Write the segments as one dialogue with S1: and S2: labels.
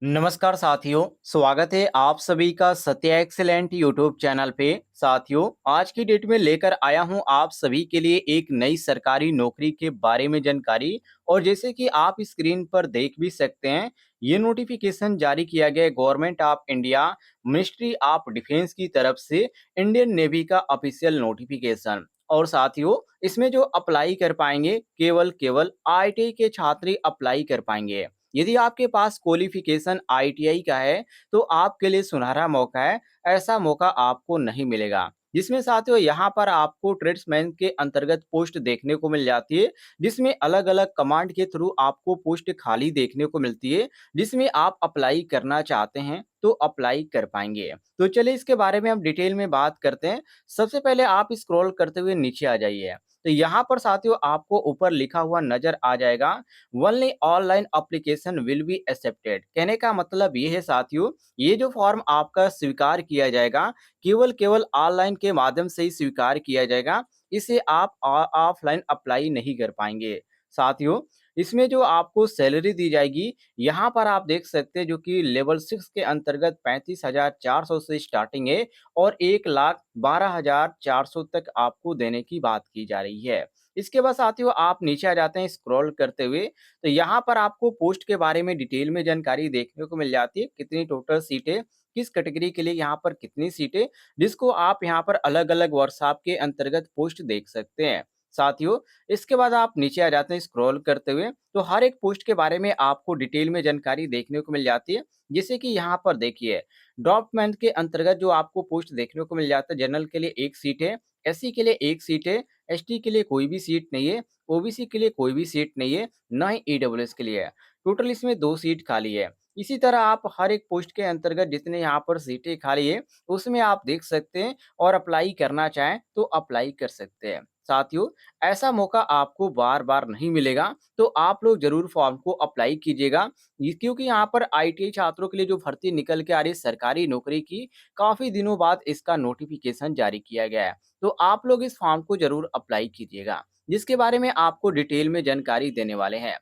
S1: नमस्कार साथियों, स्वागत है आप सभी का सत्या एक्सेलेंट यूट्यूब चैनल पे। साथियों, आज की डेट में लेकर आया हूं आप सभी के लिए एक नई सरकारी नौकरी के बारे में जानकारी। और जैसे कि आप स्क्रीन पर देख भी सकते हैं, ये नोटिफिकेशन जारी किया गया है government of India, ministry of defence की तरफ से, इंडियन नेवी का ऑफिशियल नोटिफिकेशन। और साथियों, इसमें जो अप्लाई कर पाएंगे केवल आईटीआई के छात्र ही अप्लाई कर पाएंगे। यदि आपके पास क्वालिफिकेशन आईटीआई का है तो आपके लिए सुनहरा मौका है। ऐसा मौका आपको नहीं मिलेगा। जिसमें साथियों यहाँ पर आपको ट्रेड्समैन के अंतर्गत पोस्ट देखने को मिल जाती है, जिसमें अलग अलग कमांड के थ्रू आपको पोस्ट खाली देखने को मिलती है, जिसमें आप अप्लाई करना चाहते हैं तो अप्लाई कर पाएंगे। तो चलिए इसके बारे में हम डिटेल में बात करते हैं। सबसे पहले आप स्क्रॉल करते हुए नीचे आ जाइए। तो यहाँ पर साथियों आपको ऊपर लिखा हुआ नजर आ जाएगा, only online application will be accepted. कहने का मतलब ये है साथियों, ये जो फॉर्म आपका स्वीकार किया जाएगा केवल ऑनलाइन के माध्यम से ही स्वीकार किया जाएगा। इसे आप ऑफलाइन अप्लाई नहीं कर पाएंगे। साथियों, इसमें जो आपको सैलरी दी जाएगी, यहाँ पर आप देख सकते हैं जो कि लेवल 6 के अंतर्गत 35,400 से स्टार्टिंग है और 1,12,400 तक आपको देने की बात की जा रही है। इसके बाद साथियों आप नीचे आ जाते हैं स्क्रॉल करते हुए, तो यहाँ पर आपको पोस्ट के बारे में डिटेल में जानकारी देखने को मिल जाती है। कितनी टोटल सीटें, किस कैटेगरी के लिए यहाँ पर कितनी सीटें, जिसको आप यहाँ पर अलग अलग वर्कशॉप के अंतर्गत पोस्ट देख सकते हैं। साथियों, इसके बाद आप नीचे आ जाते हैं स्क्रॉल करते हुए, तो हर एक पोस्ट के बारे में आपको डिटेल में जानकारी देखने को मिल जाती है। जैसे कि यहाँ पर देखिए, ड्रॉपमैन के अंतर्गत जो आपको पोस्ट देखने को मिल जाता है, जनरल के लिए एक सीट है, एससी के लिए एक सीट है, एसटी के लिए कोई भी सीट नहीं है, ओबीसी के लिए कोई भी सीट नहीं है, ना ही ईडब्ल्यूएस के लिए है। टोटल इसमें 2 सीट खाली है। इसी तरह आप हर एक पोस्ट के अंतर्गत जितने यहाँ पर सीटें खाली है, उसमें आप देख सकते हैं और अप्लाई करना चाहें तो अप्लाई कर सकते हैं। साथियों, ऐसा मौका आपको बार-बार नहीं मिलेगा, तो आप लोग ज़रूर फॉर्म को अप्लाई कीजिएगा। क्योंकि यहाँ पर आईटीआई छात्रों के लिए जो भर्ती निकल के आ रही है सरकारी नौकरी की, काफ़ी दिनों बाद इसका नोटिफिकेशन जारी किया गया है। तो आप लोग इस फॉर्म को ज़रूर अप्लाई कीजिएगा, जिसके बारे में आपको डिटेल में जानकारी देने वाले हैं।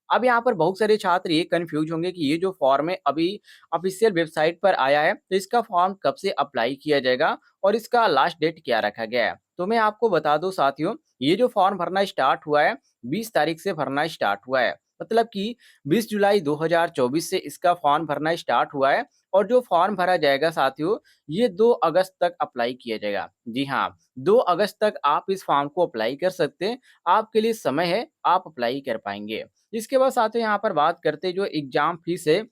S1: अब यहाँ पर बहुत सारे छात्र ये कन्फ्यूज होंगे कि ये जो फॉर्म है अभी ऑफिशियल वेबसाइट पर आया है, तो इसका फॉर्म कब से अप्लाई किया जाएगा और इसका लास्ट डेट क्या रखा गया है। तो मैं आपको बता दूं साथियों, ये जो फॉर्म भरना स्टार्ट हुआ है, 20 तारीख से भरना स्टार्ट हुआ है। मतलब कि 20 जुलाई 2024 से इसका फॉर्म भरना स्टार्ट हुआ है। और जो फॉर्म भरा जाएगा साथियों, ये 2 अगस्त तक अप्लाई किया जाएगा। जी हाँ, 2 अगस्त तक आप इस फॉर्म को अप्लाई कर सकते हैं। आपके लिए समय है, आप अप्लाई कर पाएँगे। इसके बाद साथियों यहाँ पर बात करते हैं जो एग्ज़ाम फीस है,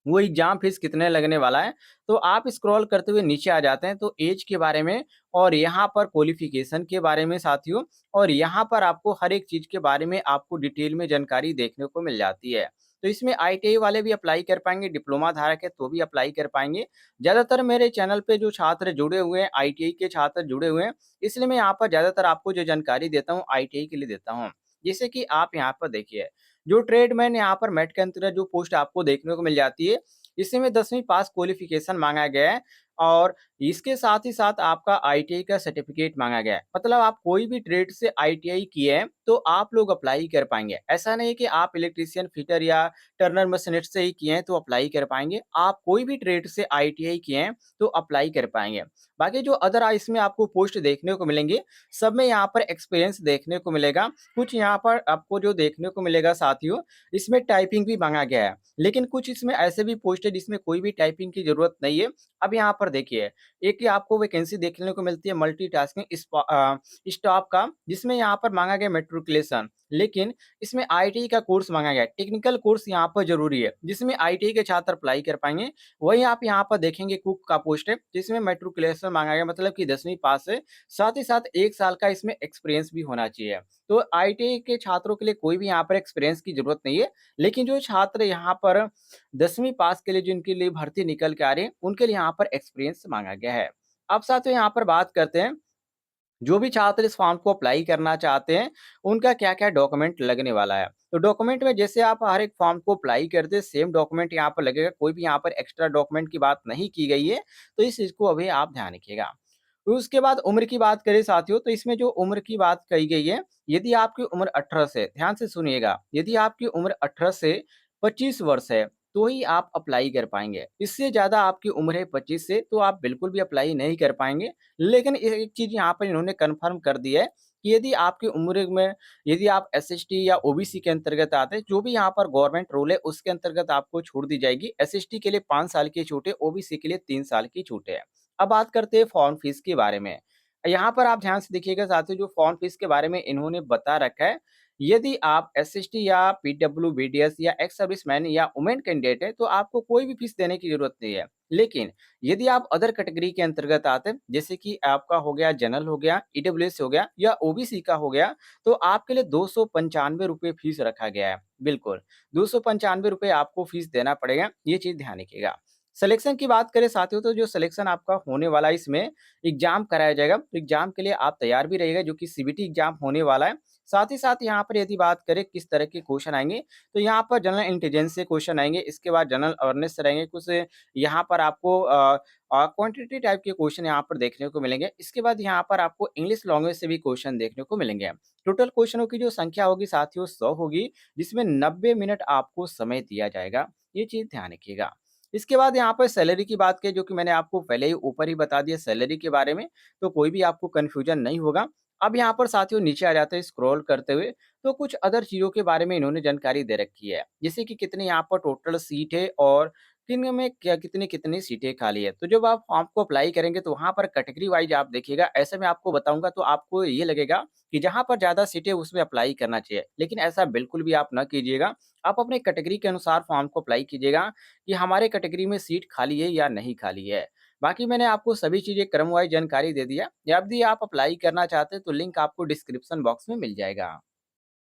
S1: वो एग्ज़ाम फीस कितने लगने वाला है। तो आप स्क्रॉल करते हुए नीचे आ जाते हैं तो ऐज के बारे में और यहाँ पर क्वालिफ़िकेशन के बारे में साथियों, और यहाँ पर आपको हर एक चीज़ के बारे में आपको डिटेल में जानकारी देखने को मिल जाती है। तो इसमें आईटीआई वाले भी अप्लाई कर पाएँगे, डिप्लोमा धारक है तो भी अप्लाई कर पाएँगे। ज़्यादातर मेरे चैनल पे जो छात्र जुड़े हुए हैं, आईटीआई के छात्र जुड़े हुए हैं, इसलिए मैं यहाँ पर ज़्यादातर आपको जो जानकारी देता हूँ आईटीआई के लिए देता हूँ। जैसे कि आप यहाँ पर देखिए, जो ट्रेडमैन यहाँ पर मेट के अंतर्गत जो पोस्ट आपको देखने को मिल जाती है, इसमें 10वीं पास क्वालिफ़िकेशन माँगा गया है और इसके साथ ही साथ आपका आईटीआई का सर्टिफ़िकेट माँगा गया है। मतलब आप कोई भी ट्रेड से आईटीआई किए हैं, तो आप लोग अप्लाई कर पाएँगे। ऐसा नहीं है कि आप इलेक्ट्रीशियन, फिटर या टर्नर मशीनिस्ट से ही किए हैं तो अप्लाई कर पाएँगे। आप कोई भी ट्रेड से आईटीआई किए हैं, तो अप्लाई कर पाएँगे। बाकी जो अदर इसमें आपको पोस्ट देखने को मिलेंगे, सब में यहाँ पर एक्सपीरियंस देखने को मिलेगा। कुछ यहाँ पर आपको जो देखने को मिलेगा साथियों, इसमें टाइपिंग भी माँगा गया है। लेकिन कुछ इसमें ऐसे भी पोस्ट है जिसमें कोई भी टाइपिंग की ज़रूरत नहीं है। अब यहाँ पर देखिए, एक ही आपको वैकेंसी देखने को मिलती है मल्टीटास्किंग स्टाफ का, जिसमें यहाँ पर माँगा गया मैट्रिकुलेशन। लेकिन इसमें आईटीआई का कोर्स माँगा गया है। टेक्निकल कोर्स यहाँ पर ज़रूरी है, जिसमें आईटीआई के छात्र अप्लाई कर पाएँगे। वहीं आप यहाँ पर देखेंगे कुक का पोस्ट है, जिसमें मैट्रिकुलेशन माँगा गया, मतलब कि 10वीं पास है। साथ ही साथ 1 साल का इसमें एक्सपीरियंस भी होना चाहिए। तो आईटीआई के छात्रों के लिए कोई भी यहाँ पर एक्सपीरियंस की ज़रूरत नहीं है। लेकिन जो छात्र यहाँ पर 10वीं पास के लिए जिनके लिए भर्ती निकल के आ रही है, उनके लिए यहाँ पर एक्सपीरियंस माँगा गया है। अब साथियों यहाँ पर बात करते हैं, जो भी छात्र इस फॉर्म को अप्लाई करना चाहते हैं, उनका क्या-क्या डॉक्यूमेंट लगने वाला है। तो डॉक्यूमेंट में जैसे आप हर एक फॉर्म को अप्लाई करते हैं, सेम डॉक्यूमेंट यहाँ पर लगेगा, कोई भी यहाँ पर एक्स्ट्रा डॉक्यूमेंट की बात नहीं की गई है, तो इस चीज़ को अभी आप ध्यान रखिएगा। तो उसके बाद उम्र की बात करें साथियों, तो इसमें जो उम्र की बात कही गई है, यदि आपकी उम्र 18 से, ध्यान से सुनिएगा, यदि आपकी उम्र 18 से 25 वर्ष है, तो ही आप अप्लाई कर पाएँगे। इससे ज़्यादा आपकी उम्र है 25 से तो आप बिल्कुल भी अप्लाई नहीं कर पाएँगे। लेकिन एक चीज़ यहाँ पर इन्होंने कन्फर्म कर दी है कि यदि आपकी उम्र में यदि आप एसएसटी या ओबीसी के अंतर्गत आते हैं, जो भी यहाँ पर गवर्नमेंट रूल है उसके अंतर्गत आपको छूट दी जाएगी। एसएसटी के लिए 5 साल की छूट है, ओबीसी के लिए 3 साल की छूट है। अब बात करते हैं फॉर्म फीस के बारे में। यहाँ पर आप ध्यान से देखिएगा साथियों, जो फॉर्म फीस के बारे में इन्होंने बता रखा है, यदि आप एसएसटी या पीडब्ल्यूबीडीएस या एक्स सर्विसमैन या वुमेन कैंडिडेट हैं, तो आपको कोई भी फीस देने की ज़रूरत नहीं है। लेकिन यदि आप अदर कैटेगरी के अंतर्गत आते हैं, जैसे कि आपका हो गया जनरल हो गया, ईडब्ल्यूएस हो गया या ओबीसी का हो गया, तो आपके लिए ₹295 फीस रखा गया है। बिल्कुल, ₹295 आपको फीस देना पड़ेगा, ये चीज़ ध्यान रखिएगा। सिलेक्शन की बात करें साथियों, तो जो सिलेक्शन आपका होने वाला है इसमें एग्ज़ाम कराया जाएगा, तो एग्ज़ाम के लिए आप तैयार भी रहिएगा, जो कि सीबीटी एग्ज़ाम होने वाला है। साथ ही साथ यहाँ पर यदि बात करें किस तरह के क्वेश्चन आएँगे, तो यहाँ पर जनरल इंटेलिजेंस से क्वेश्चन आएँगे, इसके बाद जनरल अवेयरनेस से रहेंगे, कुछ यहाँ पर आपको क्वांटिटी टाइप के क्वेश्चन यहाँ पर देखने को मिलेंगे। इसके बाद यहाँ पर आपको इंग्लिश लैंग्वेज से भी क्वेश्चन देखने को मिलेंगे। टोटल क्वेश्चनों की जो संख्या होगी साथियों 100 होगी, जिसमें 90 मिनट आपको समय दिया जाएगा। ये चीज़ ध्यान रखिएगा। इसके बाद यहाँ पर सैलरी की बात करें, जो कि मैंने आपको पहले ही ऊपर ही बता दिया सैलरी के बारे में, तो कोई भी आपको कन्फ्यूजन नहीं होगा। अब यहाँ पर साथियों नीचे आ जाते हैं स्क्रॉल करते हुए, तो कुछ अदर चीज़ों के बारे में इन्होंने जानकारी दे रखी है। जैसे कि कितनी यहाँ पर टोटल सीट है और किन में क्या कितनी-कितनी सीटें खाली है। तो जब आप फॉर्म को अप्लाई करेंगे तो वहाँ पर कैटेगरी वाइज़ आप देखिएगा। ऐसे में आपको बताऊँगा तो आपको ये लगेगा कि जहाँ पर ज़्यादा सीटें उसमें अप्लाई करना चाहिए। लेकिन ऐसा बिल्कुल भी आप ना कीजिएगा। आप अपने कैटेगरी के अनुसार फॉर्म को अप्लाई कीजिएगा कि हमारे कैटेगरी में सीट खाली है या नहीं खाली है। बाकी मैंने आपको सभी चीज़ें क्रम वाइज़ जानकारी दे दिया। यदि आप अप्लाई करना चाहते हैं तो लिंक आपको डिस्क्रिप्शन बॉक्स में मिल जाएगा।